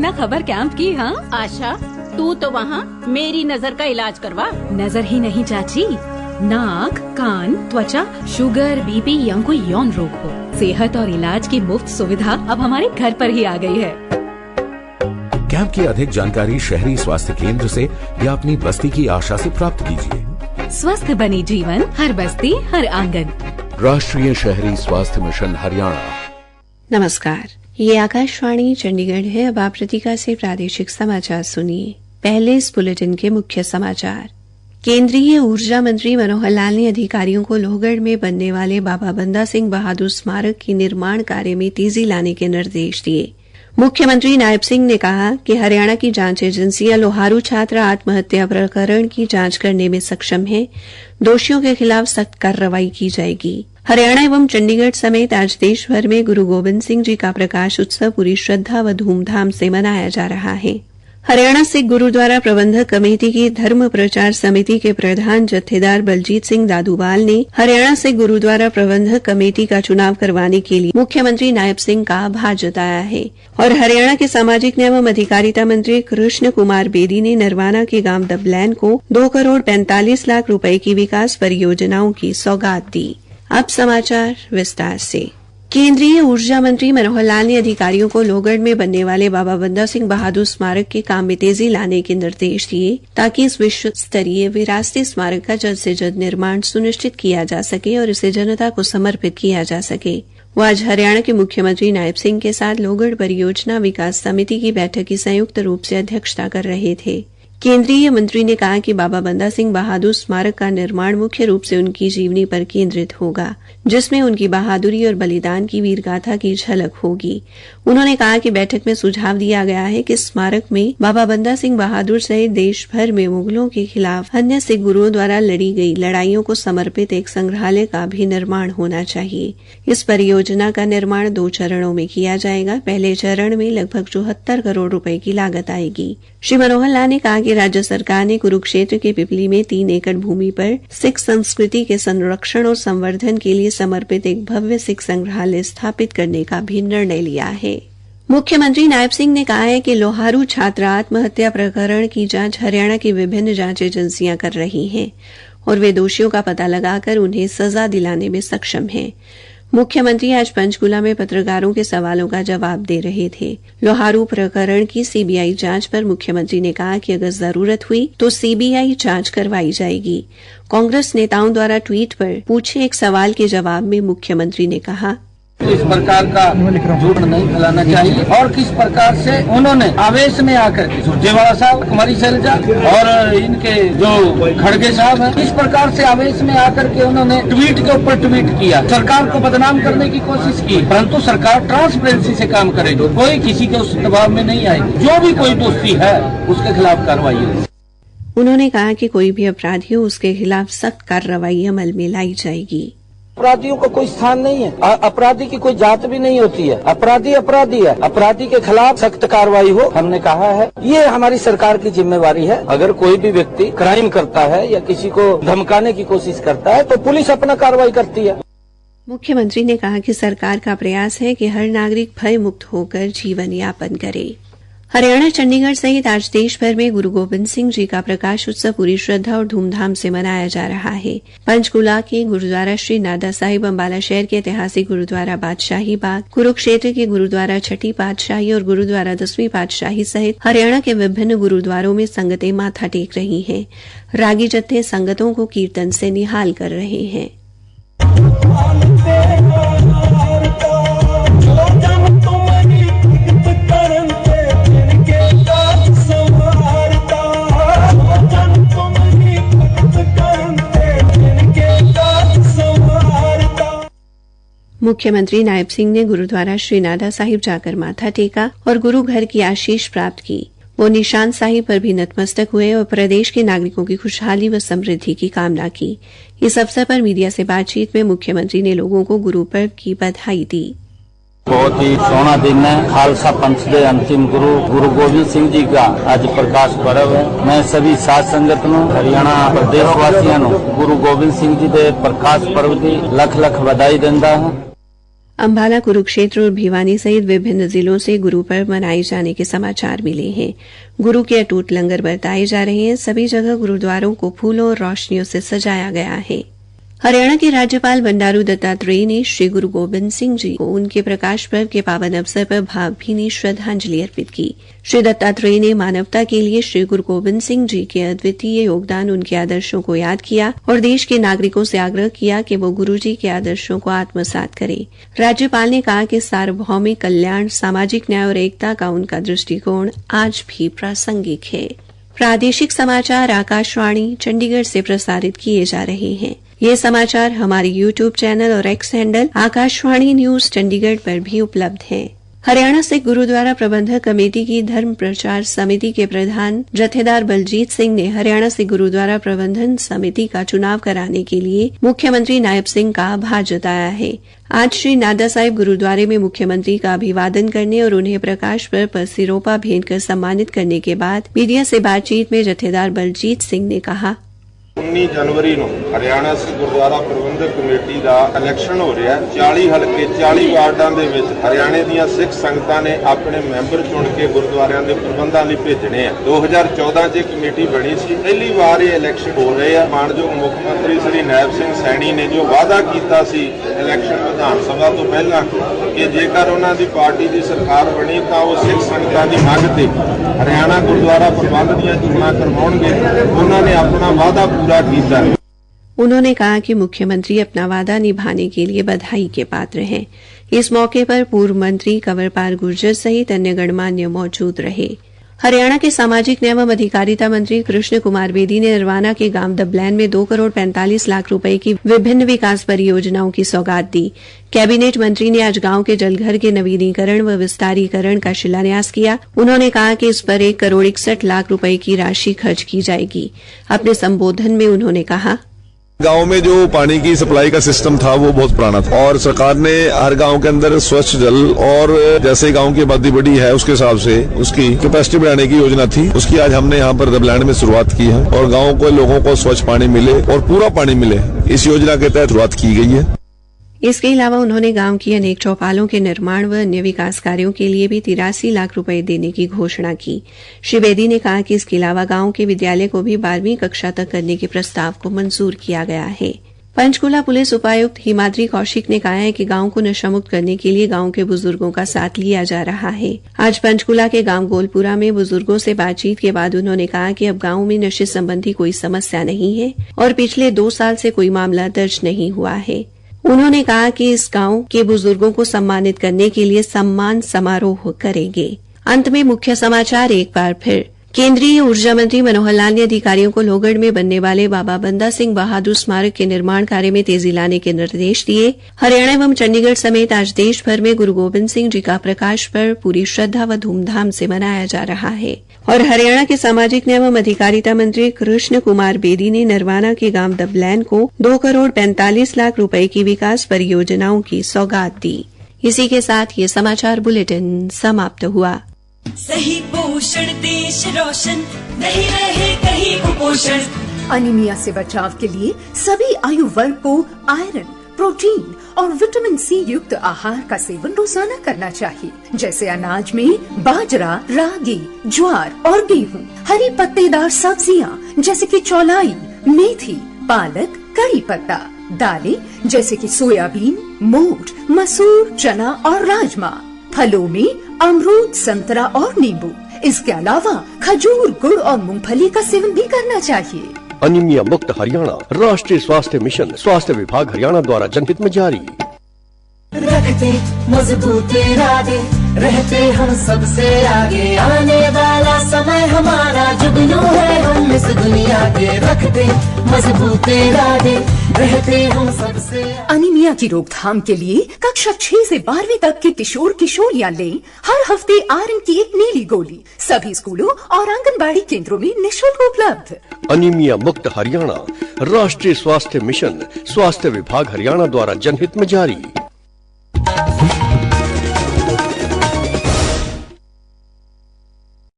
बिना खबर कैंप की। हाँ आशा, तू तो वहाँ मेरी नजर का इलाज करवा। नजर ही नहीं चाची, नाक, कान, त्वचा, शुगर, बीपी या कोई यौन रोग हो, सेहत और इलाज की मुफ्त सुविधा अब हमारे घर पर ही आ गई है। कैंप की अधिक जानकारी शहरी स्वास्थ्य केंद्र से या अपनी बस्ती की आशा से प्राप्त कीजिए। स्वस्थ बनी जीवन, हर बस्ती हर आंगन। राष्ट्रीय शहरी स्वास्थ्य मिशन हरियाणा। नमस्कार, ये आकाशवाणी चंडीगढ़ है। अब आप प्रतीका से प्रादेशिक समाचार सुनिए। पहले इस बुलेटिन के मुख्य समाचार। केंद्रीय ऊर्जा मंत्री मनोहर लाल ने अधिकारियों को लोहगढ़ में बनने वाले बाबा बंदा सिंह बहादुर स्मारक के निर्माण कार्य में तेजी लाने के निर्देश दिए। मुख्यमंत्री नायब सिंह ने कहा कि हरियाणा की जांच एजेंसियां लोहारू छात्र आत्महत्या प्रकरण की जांच करने में सक्षम है। दोषियों के खिलाफ सख्त कार्रवाई की जाएगी। हरियाणा एवं चंडीगढ़ समेत आज देश भर में गुरु गोबिंद सिंह जी का प्रकाश उत्सव पूरी श्रद्धा व धूमधाम से मनाया जा रहा है। हरियाणा सिख गुरुद्वारा प्रबंधक कमेटी की धर्म प्रचार समिति के प्रधान जत्थेदार बलजीत सिंह दादूवाल ने हरियाणा सिख गुरुद्वारा प्रबंधक कमेटी का चुनाव करवाने के लिए मुख्यमंत्री नायब सिंह का आभार जताया है। और हरियाणा के सामाजिक न्याय एवं अधिकारिता मंत्री कृष्ण कुमार बेदी ने नरवाना के गांव दबलैन को 2 करोड़ 45 लाख रुपए की विकास परियोजनाओं की सौगात दी। अब समाचार विस्तार से। केंद्रीय ऊर्जा मंत्री मनोहर लाल ने अधिकारियों को लोहगढ़ में बनने वाले बाबा बंदा सिंह बहादुर स्मारक के काम में तेजी लाने के निर्देश दिए, ताकि इस विश्व स्तरीय विरासती स्मारक का जल्द से जल्द निर्माण सुनिश्चित किया जा सके और इसे जनता को समर्पित किया जा सके। वो आज हरियाणा के मुख्यमंत्री नायब सिंह के साथ लोहगढ़ परियोजना विकास समिति की बैठक की संयुक्त रूप से अध्यक्षता कर रहे थे। केंद्रीय मंत्री ने कहा कि बाबा बंदा सिंह बहादुर स्मारक का निर्माण मुख्य रूप से उनकी जीवनी पर केंद्रित होगा, जिसमें उनकी बहादुरी और बलिदान की वीरगाथा की झलक होगी। उन्होंने कहा कि बैठक में सुझाव दिया गया है कि स्मारक में बाबा बंदा सिंह बहादुर सहित देश भर में मुगलों के खिलाफ अन्य सिख गुरुओं द्वारा लड़ी गई लड़ाइयों को समर्पित एक संग्रहालय का भी निर्माण होना चाहिए। इस परियोजना का निर्माण 2 चरणों में किया जाएगा। पहले चरण में लगभग 74 करोड़ रुपए की लागत आएगी। श्री मनोहर लाल ने कहा कि राज्य सरकार ने कुरुक्षेत्र के पिपली में 3 एकड़ भूमि पर सिख संस्कृति के संरक्षण और संवर्धन के लिए समर्पित एक भव्य सिख संग्रहालय स्थापित करने का भी निर्णय लिया है। मुख्यमंत्री नायब सिंह ने कहा है कि लोहारू छात्र आत्महत्या प्रकरण की जांच हरियाणा की विभिन्न जांच एजेंसियां कर रही हैं और वे दोषियों का पता लगाकर उन्हें सजा दिलाने में सक्षम हैं। मुख्यमंत्री आज पंचकूला में पत्रकारों के सवालों का जवाब दे रहे थे। लोहारू प्रकरण की सीबीआई जांच पर मुख्यमंत्री ने कहा कि अगर जरूरत हुई तो सीबीआई जांच करवाई जाएगी। कांग्रेस नेताओं द्वारा ट्वीट पर पूछे एक सवाल के जवाब में मुख्यमंत्री ने कहा, इस प्रकार का झूठ नहीं फैलाना चाहिए और किस प्रकार से उन्होंने आवेश में आकर के सुरजेवाला साहब, कुमारी शैलजा और इनके जो खड़गे साहब हैं, इस प्रकार से आवेश में आकर के उन्होंने ट्वीट के ऊपर ट्वीट किया, सरकार को बदनाम करने की कोशिश की। परंतु सरकार ट्रांसपेरेंसी से काम करेगी, कोई किसी के उस दबाव में नहीं आएगी। जो भी कोई दोषी है उसके खिलाफ कार्रवाई होगी। उन्होंने कहा कि कोई भी अपराधी हो उसके खिलाफ सख्त कार्रवाई अमल में लाई जाएगी। अपराधियों का कोई स्थान नहीं है, अपराधी की कोई जात भी नहीं होती है। अपराधी अपराधी है, अपराधी के खिलाफ सख्त कार्रवाई हो, हमने कहा है। ये हमारी सरकार की जिम्मेवारी है। अगर कोई भी व्यक्ति क्राइम करता है या किसी को धमकाने की कोशिश करता है तो पुलिस अपना कार्रवाई करती है। मुख्यमंत्री ने कहा कि सरकार का प्रयास है कि हर नागरिक भय मुक्त होकर जीवन यापन करे। हरियाणा चंडीगढ़ सहित आज देश भर में गुरु गोबिंद सिंह जी का प्रकाश उत्सव पूरी श्रद्धा और धूमधाम से मनाया जा रहा है। पंचकूला के गुरुद्वारा श्री नादा साहिब, अम्बाला शहर के ऐतिहासिक गुरुद्वारा बादशाही बाग, कुरुक्षेत्र के गुरुद्वारा छठी पातशाही और गुरुद्वारा 10वीं पातशाही सहित हरियाणा के विभिन्न गुरुद्वारों में संगतें माथा टेक रही हैं। रागी जत्थे संगतों को कीर्तन से निहाल कर रहे हैं। मुख्यमंत्री नायब सिंह ने गुरुद्वारा श्री नादा साहिब जाकर माथा टेका और गुरु घर की आशीष प्राप्त की। वो निशान साहिब पर भी नतमस्तक हुए और प्रदेश के नागरिकों की खुशहाली व समृद्धि की कामना की। इस अवसर पर मीडिया से बातचीत में मुख्यमंत्री ने लोगों को गुरु पर्व की बधाई दी। बहुत ही सोना दिन है। खालसा पंथ के अंतिम गुरु गोबिंद सिंह जी का आज प्रकाश पर्व है। मैं सभी साध संगत नूं, हरियाणा प्रदेश वासियों नूं गुरु गोबिंद सिंह जी के प्रकाश पर्व की लख लख बधाई देंदा हूं। अंबाला, कुरुक्षेत्र और भिवानी सहित विभिन्न जिलों से गुरु पर्व मनाए जाने के समाचार मिले हैं। गुरु के अटूट लंगर बरताए जा रहे हैं। सभी जगह गुरुद्वारों को फूलों और रोशनियों से सजाया गया है। हरियाणा के राज्यपाल बंडारू दत्तात्रेय ने श्री गुरु गोबिंद सिंह जी को उनके प्रकाश पर्व के पावन अवसर पर भावभीनी श्रद्धांजलि अर्पित की। श्री दत्तात्रेय ने मानवता के लिए श्री गुरु गोबिंद सिंह जी के अद्वितीय योगदान, उनके आदर्शों को याद किया और देश के नागरिकों से आग्रह किया कि वो गुरु जी के आदर्शों को आत्मसात करें। राज्यपाल ने कहा कि सार्वभौमिक कल्याण, सामाजिक न्याय और एकता का उनका दृष्टिकोण आज भी प्रासंगिक है। प्रादेशिक समाचार आकाशवाणी चंडीगढ़ से प्रसारित किए जा रहे हैं। ये समाचार हमारे YouTube चैनल और x handle Akashvani news Chandigarh पर भी उपलब्ध हैं। हरियाणा सिख गुरुद्वारा प्रबंधक कमेटी की धर्म प्रचार समिति के प्रधान जथेदार बलजीत सिंह ने हरियाणा सिख गुरुद्वारा प्रबंधन समिति का चुनाव कराने के लिए मुख्यमंत्री नायब सिंह का आभार जताया है। आज श्री नादा साहिब गुरुद्वारे में मुख्यमंत्री का अभिवादन करने और उन्हें प्रकाश पर्व पर सिरोपा भेंट कर सम्मानित करने के बाद मीडिया से बातचीत में जथेदार बलजीत सिंह ने कहा, 19 जनवरी ਨੂੰ ਹਰਿਆਣਾ ਸਿੱਖ ਗੁਰਦੁਆਰਾ ਪ੍ਰਬੰਧਕ ਕਮੇਟੀ ਦਾ ਇਲੈਕਸ਼ਨ ਹੋ ਰਿਹਾ ਹੈ। 40 ਹਲਕੇ 40 ਵਾਰਡਾਂ ਦੇ ਵਿੱਚ ਹਰਿਆਣੇ ਦੀਆਂ ਸਿੱਖ ਸੰਗਤਾਂ ਨੇ ਆਪਣੇ ਮੈਂਬਰ ਚੁਣ ਕੇ ਗੁਰਦੁਆਰਿਆਂ ਦੇ ਪ੍ਰਬੰਧਾਂ ਲਈ ਭੇਜਣੇ ਆ। 2014 'ਚ ਕਮੇਟੀ ਬਣੀ ਸੀ। ਪਹਿਲੀ ਵਾਰ ਇਹ ਇਲੈਕਸ਼ਨ ਹੋ ਰਹੇ ਆ। ਮਾਨਯੋਗ ਮੁੱਖ ਮੰਤਰੀ ਸ੍ਰੀ ਨਾਇਬ ਸਿੰਘ ਸੈਣੀ ਨੇ ਜੋ ਵਾਅਦਾ ਕੀਤਾ ਸੀ ਇਲੈਕਸ਼ਨ ਵਿਧਾਨ ਸਭਾ ਤੋਂ ਪਹਿਲਾਂ ਕਿ ਜੇਕਰ ਉਹਨਾਂ ਦੀ ਪਾਰਟੀ ਦੀ ਸਰਕਾਰ ਬਣੀ ਤਾਂ ਉਹ ਸਿੱਖ ਸੰਗਤਾਂ ਦੀ ਮੰਗ ਤੇ ਹਰਿਆਣਾ ਗੁਰਦੁਆਰਾ ਪ੍ਰਬੰਧ ਦੀਆਂ ਚੋਣਾਂ ਕਰਵਾਉਣਗੇ। ਉਹਨਾਂ ਨੇ ਆਪਣਾ ਵਾਅਦਾ पूरा किया। उन्होंने कहा कि मुख्यमंत्री अपना वादा निभाने के लिए बधाई के पात्र हैं। इस मौके पर पूर्व मंत्री कंवरपाल गुर्जर सहित अन्य गणमान्य मौजूद रहे। हरियाणा के सामाजिक न्याय एवं अधिकारिता मंत्री कृष्ण कुमार बेदी ने नरवाना के गांव दबलैन में 2 करोड़ 45 लाख रुपए की विभिन्न विकास परियोजनाओं की सौगात दी। कैबिनेट मंत्री ने आज गांव के जलघर के नवीनीकरण व विस्तारीकरण का शिलान्यास किया। उन्होंने कहा कि इस पर 1 करोड़ 61 लाख रुपए की राशि खर्च की जाएगी। अपने संबोधन में उन्होंने कहा, गांव में जो पानी की सप्लाई का सिस्टम था वो बहुत पुराना था और सरकार ने हर गांव के अंदर स्वच्छ जल और जैसे गांव की आबादी बढ़ी है उसके हिसाब से उसकी कैपेसिटी बढ़ाने की योजना थी। उसकी आज हमने यहाँ पर दबलैंड में शुरुआत की है और गांव के लोगों को स्वच्छ पानी मिले और पूरा पानी मिले, इस योजना के तहत शुरुआत की गई है। इसके अलावा उन्होंने गांव की अनेक चौपालों के निर्माण व अन्य विकास कार्यों के लिए भी 83 लाख रुपए देने की घोषणा की। श्री बेदी ने कहा कि इसके अलावा गांव के विद्यालय को भी 12वीं कक्षा तक करने के प्रस्ताव को मंजूर किया गया है। पंचकूला पुलिस उपायुक्त हिमाद्री कौशिक ने कहा है कि गांव को नशामुक्त करने के लिए गांव के बुजुर्गों का साथ लिया जा रहा है। आज पंचकूला के गांव गोलपुरा में बुजुर्गों से बातचीत के बाद उन्होंने कहा कि अब गांव में नशे संबंधी कोई समस्या नहीं है और पिछले 2 साल से कोई मामला दर्ज नहीं हुआ है। उन्होंने कहा कि इस गांव के बुजुर्गों को सम्मानित करने के लिए सम्मान समारोह करेंगे। अंत में मुख्य समाचार एक बार फिर। केंद्रीय ऊर्जा मंत्री मनोहर लाल ने अधिकारियों को लोहगढ़ में बनने वाले बाबा बंदा सिंह बहादुर स्मारक के निर्माण कार्य में तेजी लाने के निर्देश दिए। हरियाणा एवं चंडीगढ़ समेत आज देश भर में गुरु गोबिंद सिंह जी का प्रकाश पर्व पूरी श्रद्धा व धूमधाम से मनाया जा रहा है। और हरियाणा के सामाजिक न्याय एवं अधिकारिता मंत्री कृष्ण कुमार बेदी ने नरवाना के गांव दबलैन को 2 करोड़ 45 लाख रुपए की विकास परियोजनाओं की सौगात दी। इसी के साथ ये समाचार बुलेटिन समाप्त हुआ। सही पोषण देश रोशन, नहीं रहे कहीं कुपोषण। अनीमिया से बचाव के लिए सभी आयु वर्ग को आयरन, प्रोटीन और विटामिन सी युक्त आहार का सेवन रोजाना करना चाहिए, जैसे अनाज में बाजरा, रागी, ज्वार और गेहूं, हरी पत्तेदार सब्जियां जैसे कि चौलाई, मेथी, पालक, कड़ी पत्ता, दालें जैसे कि सोयाबीन, मोठ, मसूर, चना और राजमा, फलों में अमरूद, संतरा और नींबू। इसके अलावा खजूर, गुड़ और मूंगफली का सेवन भी करना चाहिए। अनीमिया मुक्त हरियाणा राष्ट्रीय स्वास्थ्य मिशन, स्वास्थ्य विभाग हरियाणा द्वारा जनहित में जारी। रखते मजबूत इरादे, रहते हम सबसे आगे, आने वाला समय हमारा जुगनू है, हम इस दुनिया के रखते मजबूत इरादे, रहते हम सबसे। अनीमिया की रोकथाम के लिए कक्षा 6 से 12वीं तक के किशोर किशोरियां लें हर हफ्ते आयरन की एक नीली गोली। सभी स्कूलों और आंगनबाड़ी केंद्रों में निःशुल्क उपलब्ध। अनीमिया मुक्त हरियाणा राष्ट्रीय स्वास्थ्य मिशन, स्वास्थ्य विभाग हरियाणा द्वारा जनहित में जारी।